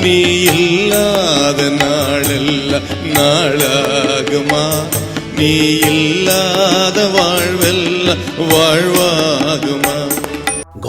நீ இல்லாத நாளெல்லாம் நாளாகுமா? நீ இல்லாத வாழ்வெல்லாம் வாழ்வாகுமா?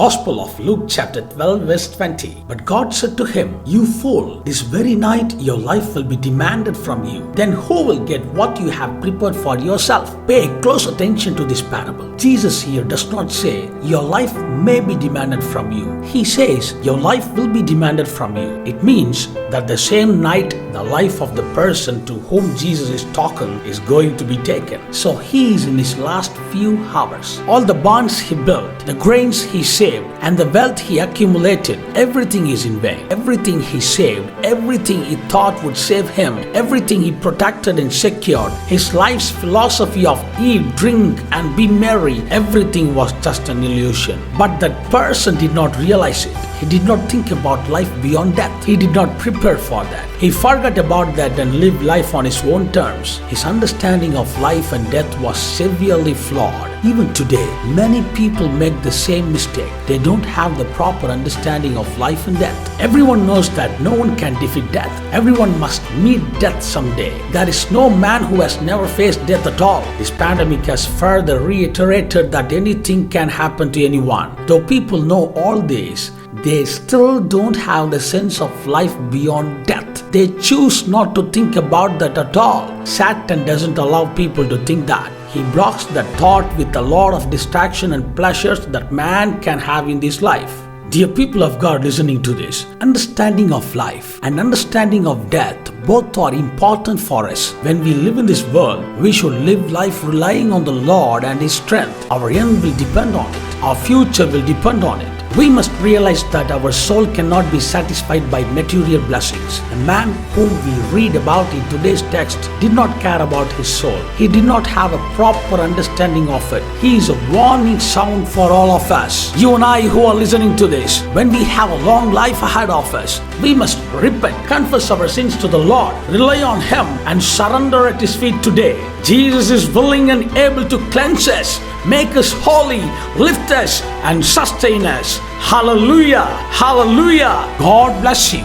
Gospel of Luke chapter 12 verse 20. But God said to him, "You fool, this very night your life will be demanded from you. Then who will get what you have prepared for yourself?" Pay close attention to this parable. Jesus here does not say, "Your life may be demanded from you." He says, "Your life will be demanded from you." It means that the same night the life of the person to whom Jesus is talking is going to be taken. So he is in his last few hours. All the bonds he built, the grains he saved, and the wealth he accumulated, everything is in vain. Everything he saved, everything he thought would save him, everything he protected and secured, his life's philosophy of eat, drink, and be merry, everything was just an illusion. But that person did not realize it. He did not think about life beyond death. He did not prepare for that. He forgot about that and lived life on his own terms. His understanding of life and death was severely flawed. Even today, many people make the same mistake. They don't have the proper understanding of life and death. Everyone knows that no one can defeat death. Everyone must meet death someday. There is no man who has never faced death at all. This pandemic has further reiterated that anything can happen to anyone. Though people know all this, they still don't have the sense of life beyond death. They choose not to think about that at all. Satan doesn't allow people to think that. He blocks that thought with a lot of distraction and pleasures that man can have in this life. Dear people of God listening to this, understanding of life and understanding of death both are important for us. When we live in this world, we should live life relying on the Lord and His strength. Our end will depend on it. Our future will depend on it. We must realize that our soul cannot be satisfied by material blessings. The man whom we read about in today's text did not care about his soul. He did not have a proper understanding of it. He is a warning sound for all of us. You and I who are listening to this, when we have a long life ahead of us, we must repent, confess our sins to the Lord, rely on Him and surrender at His feet today. Jesus is willing and able to cleanse us, make us holy, lift us and sustain us. Hallelujah! Hallelujah! God bless you.